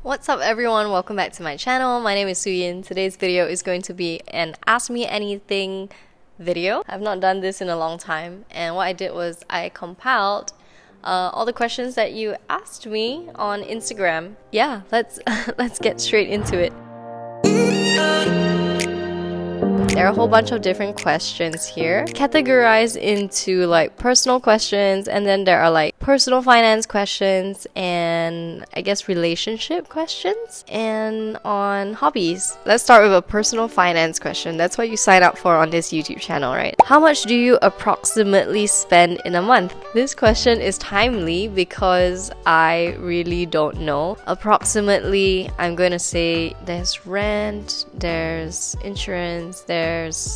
What's up everyone, welcome back to my channel. My name is Suyin. Today's video is going to be an Ask Me Anything video. I've not done this in a long time, and what I did was I compiled all the questions that you asked me on Instagram. Yeah, let's get straight into it. There are a whole bunch of different questions here, categorized into like personal questions, and then there are like personal finance questions, and I guess relationship questions, and on hobbies. Let's start with a personal finance question. That's what you sign up for on this YouTube channel, right? How much do you approximately spend in a month? This question is timely because I really don't know. Approximately, I'm going to say there's rent, there's insurance, there's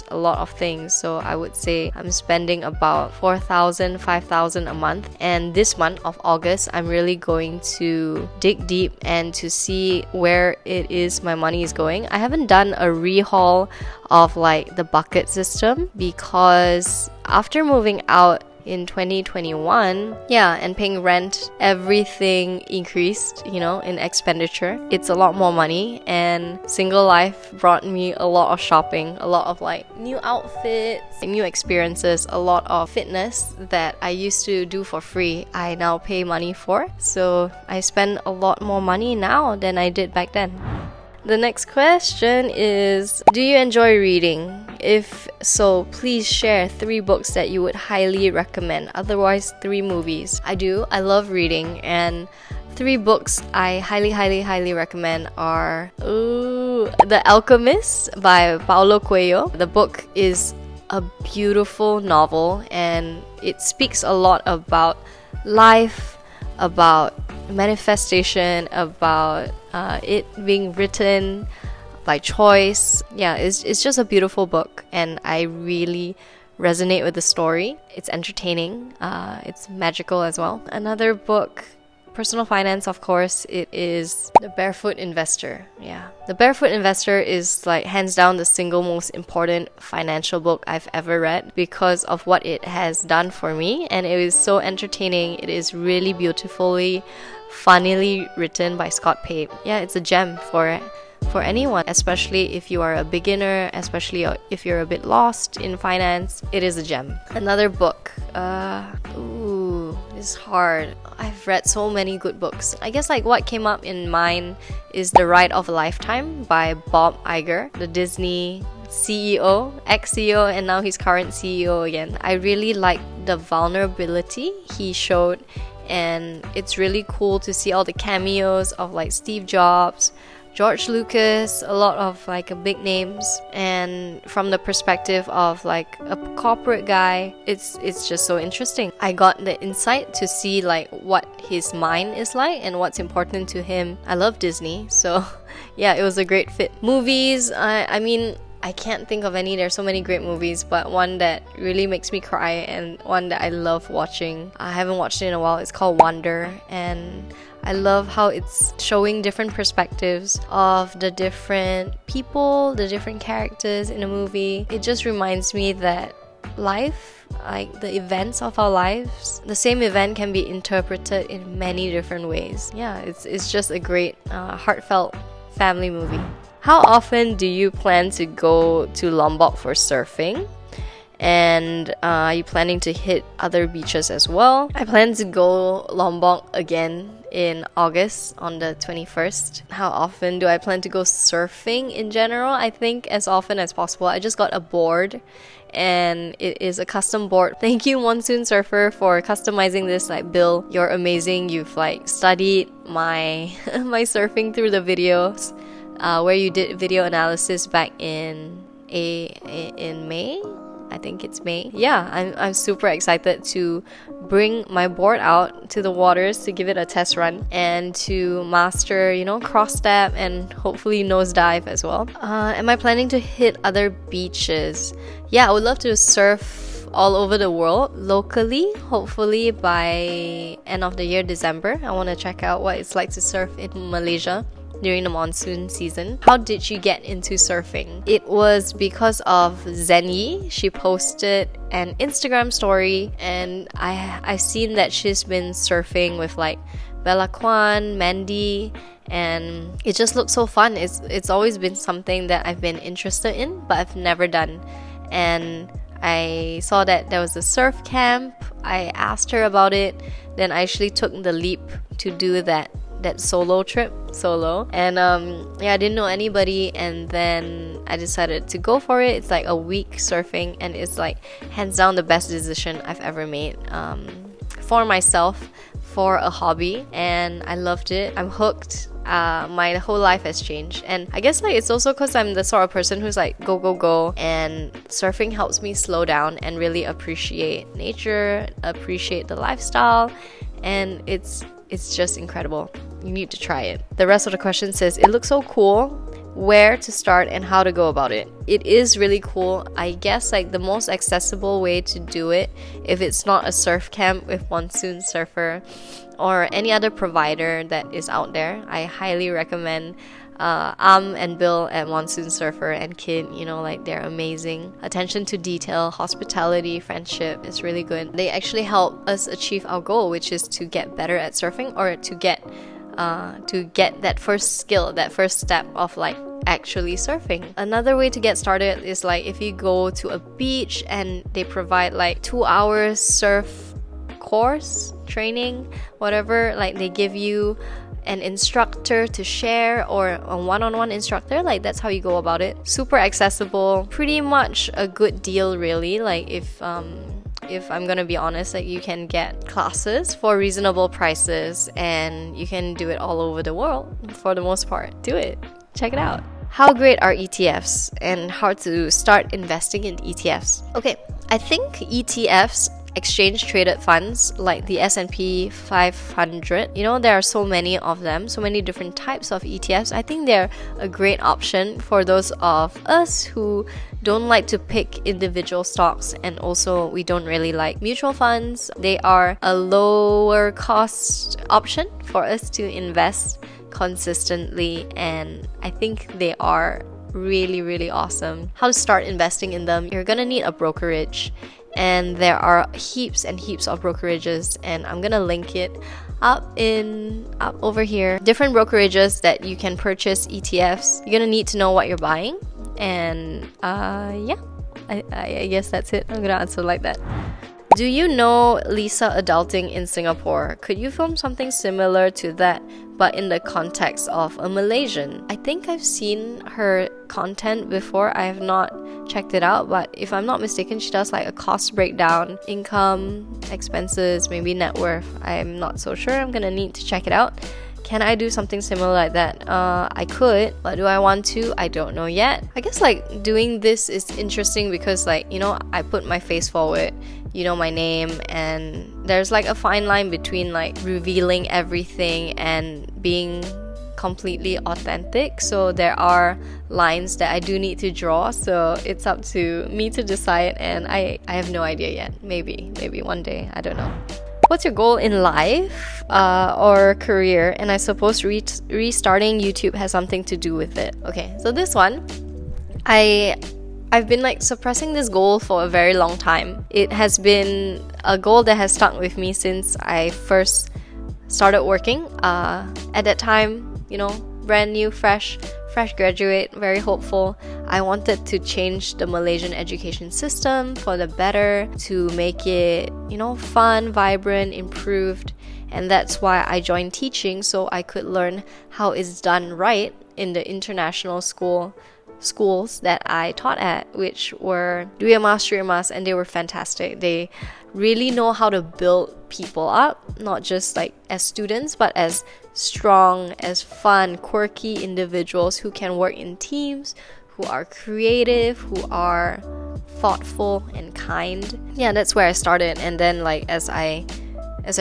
a lot of things, so I would say I'm spending about 4,000, 5,000 a month. And this month of August, I'm really going to dig deep and to see where it is my money is going. I haven't done a rehaul of like the bucket system because after moving out in 2021, and paying rent, everything increased, in expenditure. It's a lot more money, and single life brought me a lot of shopping, a lot of like new outfits, new experiences, a lot of fitness that I used to do for free, I now pay money for. So I spend a lot more money now than I did back then. The next question is, do you enjoy reading? If so, please share 3 books that you would highly recommend. Otherwise, 3 movies. I do. I love reading, and 3 books I highly recommend are The Alchemist by Paulo Coelho. The book is a beautiful novel, and it speaks a lot about life, about manifestation, about it being written by choice. It's just a beautiful book, and I really resonate with the story. It's entertaining, it's magical as well. Another book, personal finance, of course, it is The Barefoot Investor. The Barefoot Investor is like hands down the single most important financial book I've ever read because of what it has done for me, and it is so entertaining. It is really beautifully, funnily written by Scott Pape. It's a gem for anyone, especially if you are a beginner, especially if you're a bit lost in finance. It is a gem. Another book, it's hard. I've read so many good books. I guess like what came up in mind is The Ride of a Lifetime by Bob Iger, the Disney CEO, ex-CEO, and now he's current CEO again. I really like the vulnerability he showed, and it's really cool to see all the cameos of like Steve Jobs, George Lucas, a lot of like big names, and from the perspective of like a corporate guy, it's just so interesting. I got the insight to see like what his mind is like and what's important to him. I love Disney, so it was a great fit. Movies, I mean, I can't think of any. There's so many great movies, but one that really makes me cry and one that I love watching, I haven't watched it in a while, it's called Wonder, and I love how it's showing different perspectives of the different people, the different characters in a movie. It just reminds me that life, like the events of our lives, the same event can be interpreted in many different ways. It's just a great, heartfelt family movie. How often do you plan to go to Lombok for surfing? And are you planning to hit other beaches as well? I plan to go Lombok again in August on the 21st. How often do I plan to go surfing in general? I think as often as possible. I just got a board, and it is a custom board. Thank you, Monsoon Surfer, for customizing this. Like, Bill, you're amazing. You've like studied my my surfing through the videos, where you did video analysis back in May. I think it's May. I'm super excited to bring my board out to the waters to give it a test run and to master, cross step and hopefully nosedive as well. Am I planning to hit other beaches? I would love to surf all over the world locally, hopefully by end of the year, December. I want to check out what it's like to surf in Malaysia during the monsoon season. How did you get into surfing? It was because of Zenyi. She posted an Instagram story, and I've seen that she's been surfing with like Bella Kwan, Mandy, and it just looks so fun. It's always been something that I've been interested in, but I've never done. And I saw that there was a surf camp. I asked her about it. Then I actually took the leap to do that solo trip, and I didn't know anybody, and then I decided to go for it. It's like a week surfing, and it's like hands down the best decision I've ever made for myself, for a hobby, and I loved it. I'm hooked. My whole life has changed, and I guess like it's also because I'm the sort of person who's like go, and surfing helps me slow down and really appreciate nature, appreciate the lifestyle, and it's just incredible. You need to try it. The rest of the question says, it looks so cool. Where to start and how to go about it? It is really cool. I guess like the most accessible way to do it, if it's not a surf camp with Monsoon Surfer or any other provider that is out there, I highly recommend and Bill at Monsoon Surfer and Kid. Like they're amazing. Attention to detail, hospitality, friendship is really good. They actually help us achieve our goal, which is to get better at surfing, or to get that first skill, that first step of like actually surfing. Another way to get started is like if you go to a beach and they provide like 2 hours surf course, training, whatever, like they give you an instructor to share, or a one-on-one instructor. Like that's how you go about it. Super accessible, pretty much a good deal really. Like if I'm gonna be honest, like you can get classes for reasonable prices, and you can do it all over the world for the most part. Do it. Check it out. How great are ETFs and how to start investing in ETFs? Okay, I think ETFs, exchange traded funds, like the S&P 500, there are so many of them, so many different types of ETFs. I think they're a great option for those of us who don't like to pick individual stocks, and also we don't really like mutual funds. They are a lower cost option for us to invest consistently, and I think they are really, really awesome. How to start investing in them? You're gonna need a brokerage, and there are heaps and heaps of brokerages, and I'm gonna link it up over here. Different brokerages that you can purchase ETFs. You're gonna need to know what you're buying, and I guess that's it. I'm gonna answer like that. Do you know Lisa Adulting in Singapore? Could you film something similar to that, but in the context of a Malaysian? I think I've seen her content before. I have not checked it out, but if I'm not mistaken, she does like a cost breakdown, income, expenses, maybe net worth. I'm not so sure. I'm gonna need to check it out. Can I do something similar like that? I could, but do I want to? I don't know yet. I guess like doing this is interesting because like, I put my face forward, my name, and there's like a fine line between like revealing everything and being completely authentic. So there are lines that I do need to draw, so it's up to me to decide, and I have no idea yet. Maybe one day, I don't know. What's your goal in life or career? And I suppose restarting YouTube has something to do with it. Okay, so this one, I've been like suppressing this goal for a very long time. It has been a goal that has stuck with me since I first started working. At that time, brand new, fresh graduate, very hopeful. I wanted to change the Malaysian education system for the better, to make it, fun, vibrant, improved. And that's why I joined teaching, so I could learn how it's done right in the international schools that I taught at, which were 2 Mas, 3 Mas, and they were fantastic. They really know how to build people up, not just like as students, but as strong, as fun, quirky individuals who can work in teams, who are creative, who are thoughtful and kind. Yeah, that's where I started. And then like as I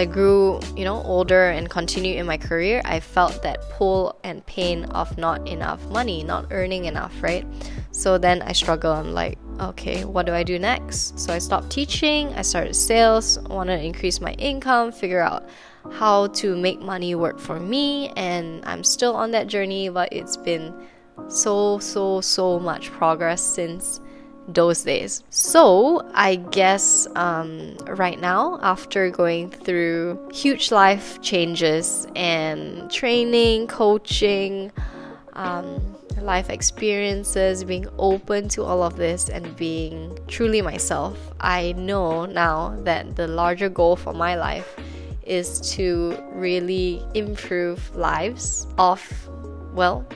grew, older and continued in my career, I felt that pull and pain of not enough money, not earning enough, right? So then I struggled. I'm like, okay, what do I do next? So I stopped teaching, I started sales, wanted to increase my income, figure out how to make money work for me, and I'm still on that journey, but it's been so much progress since those days. So I guess right now, after going through huge life changes and training, coaching, life experiences, being open to all of this and being truly myself, I know now that the larger goal for my life is to really improve lives of, well,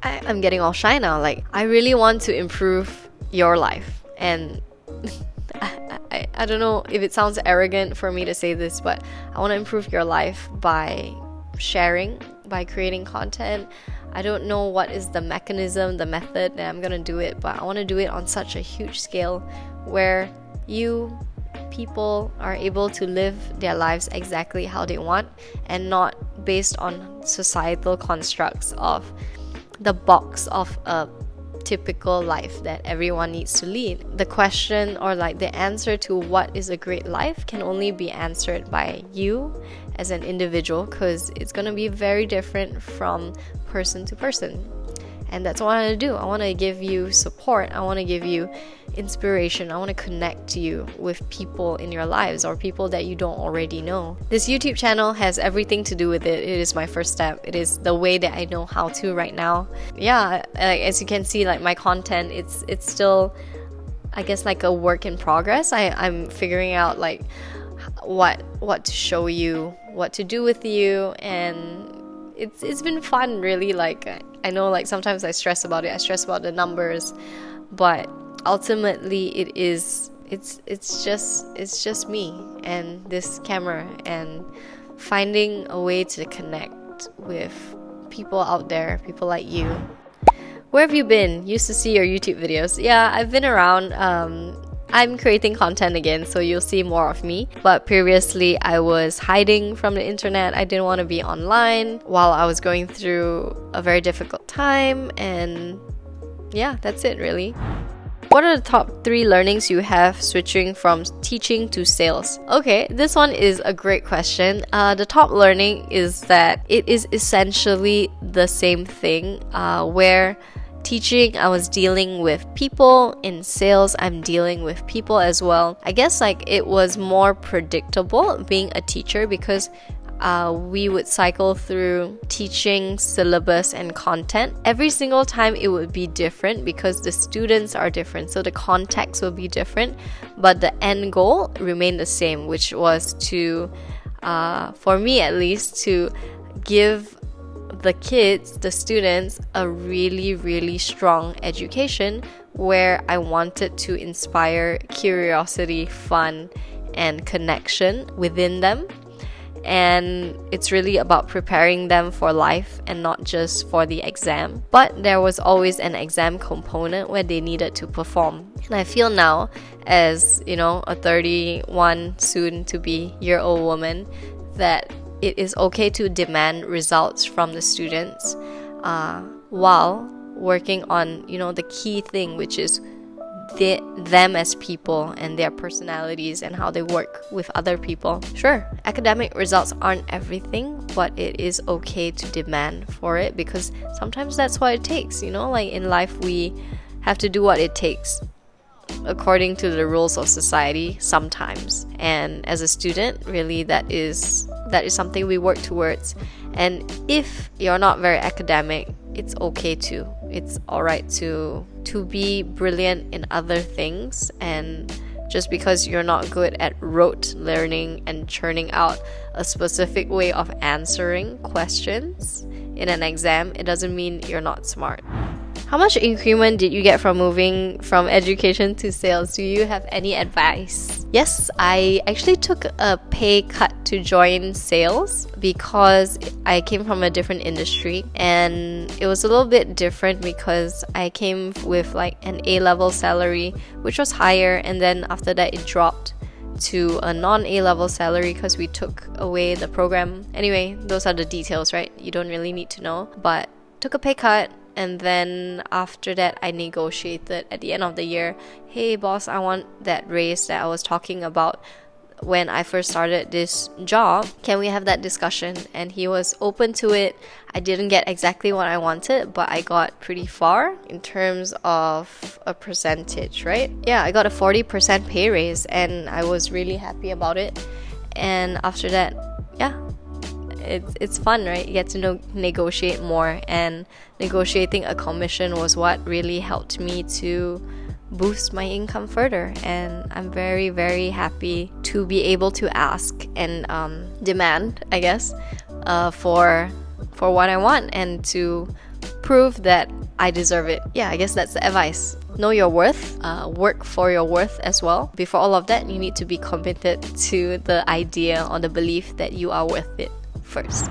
I'm getting all shy now. Like, I really want to improve your life. And I don't know if it sounds arrogant for me to say this, but I want to improve your life by sharing, by creating content. I don't know what is the mechanism, the method that I'm gonna do it, but I want to do it on such a huge scale where people are able to live their lives exactly how they want and not based on societal constructs of the box of a typical life that everyone needs to lead. The question, or like the answer to what is a great life, can only be answered by you as an individual, because it's going to be very different from person to person. And that's what I want to do. I want to give you support. I want to give you inspiration. I want to connect you with people in your lives or people that you don't already know. This YouTube channel has everything to do with it. It is my first step. It is the way that I know how to right now. Yeah, like, as you can see, like my content, it's still, I guess, like a work in progress. I'm figuring out like what to show you, what to do with you, and it's been fun, really. Like, I know, like, sometimes I stress about it. I stress about the numbers, but ultimately it's just me and this camera, and finding a way to connect with people out there, people like you. Where have you been? Used to see your YouTube videos. Yeah, I've been around. I'm creating content again, so you'll see more of me. But previously, I was hiding from the internet. I didn't want to be online while I was going through a very difficult time. And yeah, that's it, really. What are the top 3 learnings you have switching from teaching to sales? Okay, this one is a great question. The top learning is that it is essentially the same thing, where teaching, I was dealing with people. In sales, I'm dealing with people as well. I guess like it was more predictable being a teacher, because we would cycle through teaching syllabus and content. Every single time it would be different because the students are different, so the context will be different, but the end goal remained the same, which was to, for me at least, to give the kids, the students, a really, really strong education where I wanted to inspire curiosity, fun, and connection within them. And it's really about preparing them for life and not just for the exam. But there was always an exam component where they needed to perform. And I feel now, as you know, a 31 soon to be year old woman, that it is okay to demand results from the students while working on, you know, the key thing, which is them as people and their personalities and how they work with other people. Sure, academic results aren't everything, but it is okay to demand for it, because sometimes that's what it takes, you know, like in life we have to do what it takes according to the rules of society sometimes. And as a student, really that is something we work towards. And if you're not very academic, it's okay too. It's alright to be brilliant in other things, and just because you're not good at rote learning and churning out a specific way of answering questions in an exam, it doesn't mean you're not smart. How much increment did you get from moving from education to sales? Do you have any advice? Yes, I actually took a pay cut to join sales because I came from a different industry, and it was a little bit different because I came with like an A-level salary, which was higher, and then after that it dropped to a non-A-level salary because we took away the program. Anyway, those are the details, right? You don't really need to know, but took a pay cut. And then after that, I negotiated at the end of the year, hey boss, I want that raise that I was talking about when I first started this job, can we have that discussion? And he was open to it. I didn't get exactly what I wanted, but I got pretty far in terms of a percentage, right? Yeah, I got a 40% pay raise and I was really happy about it. And after that, yeah, it's fun, right? You get to negotiate more, and negotiating a commission was what really helped me to boost my income further. And I'm very, very happy to be able to ask and demand, I guess, for what I want, and to prove that I deserve it. Yeah, I guess that's the advice. Know your worth, work for your worth as well. Before all of that, you need to be committed to the idea or the belief that you are worth it first.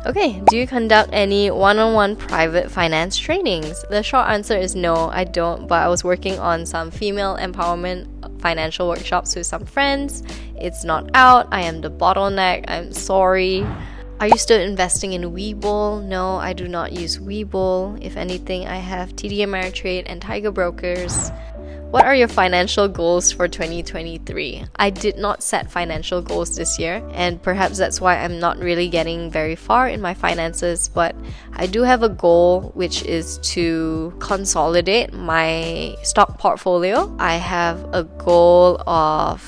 Okay, do you conduct any one-on-one private finance trainings? The short answer is no, I don't, but I was working on some female empowerment financial workshops with some friends. It's not out. I am the bottleneck. I'm sorry. Are you still investing in WeBull? No, I do not use WeBull. If anything, I have TD Ameritrade and Tiger Brokers. What are your financial goals for 2023? I did not set financial goals this year, and perhaps that's why I'm not really getting very far in my finances, but I do have a goal, which is to consolidate my stock portfolio. I have a goal of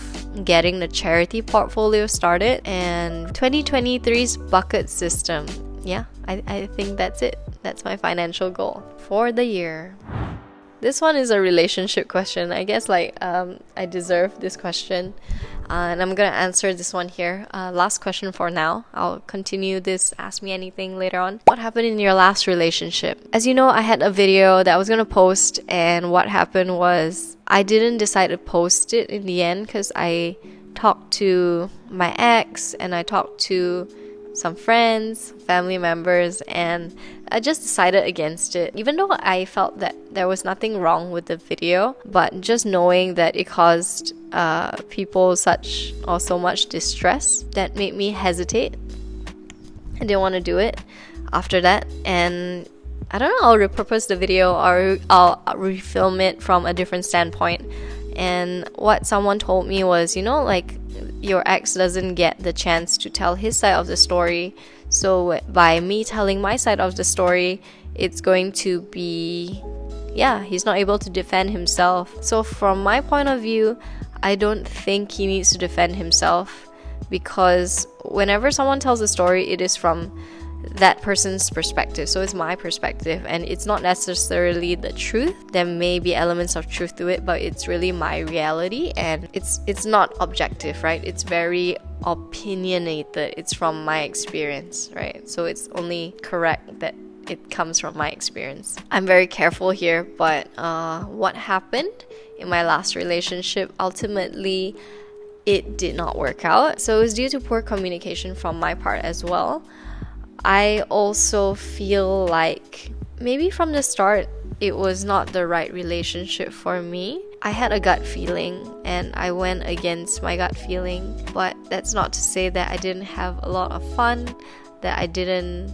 getting the charity portfolio started, and 2023's bucket system. Yeah, I think that's it. That's my financial goal for the year. This one is a relationship question. I guess I deserve this question, and I'm gonna answer this one here. Last question for now. I'll continue this Ask Me Anything later on. What happened in your last relationship? As you know, I had a video that I was gonna post, and what happened was I didn't decide to post it in the end because I talked to my ex and I talked to some friends, family members, and I just decided against it. Even though I felt that there was nothing wrong with the video, but just knowing that it caused people so much distress, that made me hesitate. I didn't want to do it after that, and I don't know, I'll repurpose the video or I'll refilm it from a different standpoint. And what someone told me was, your ex doesn't get the chance to tell his side of the story. So by me telling my side of the story, it's going to be, he's not able to defend himself. So from my point of view, I don't think he needs to defend himself, because whenever someone tells a story, it is from that person's perspective. So it's my perspective, and it's not necessarily the truth. There may be elements of truth to it, but it's really my reality, and it's not objective, right? It's very opinionated. It's from my experience, right? So it's only correct that it comes from my experience. I'm very careful here, but what happened in my last relationship, ultimately it did not work out. So it was due to poor communication from my part as well. I also feel like maybe from the start it was not the right relationship for me. I had a gut feeling and I went against my gut feeling, but that's not to say that I didn't have a lot of fun, that I didn't,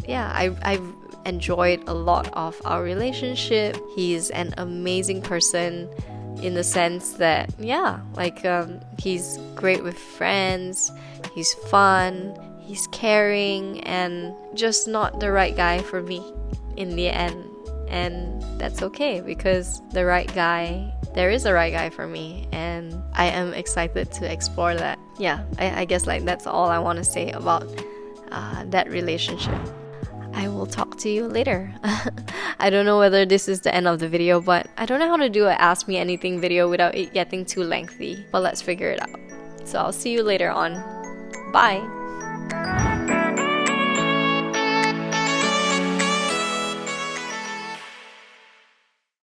I enjoyed a lot of our relationship. He's an amazing person in the sense that, he's great with friends, he's fun, he's caring, and just not the right guy for me in the end. And that's okay, because there is a right guy for me, and I am excited to explore that. I guess that's all I want to say about that relationship. I will talk to you later. I don't know whether this is the end of the video, but I don't know how to do an Ask Me Anything video without it getting too lengthy, but let's figure it out. So I'll see you later on. Bye!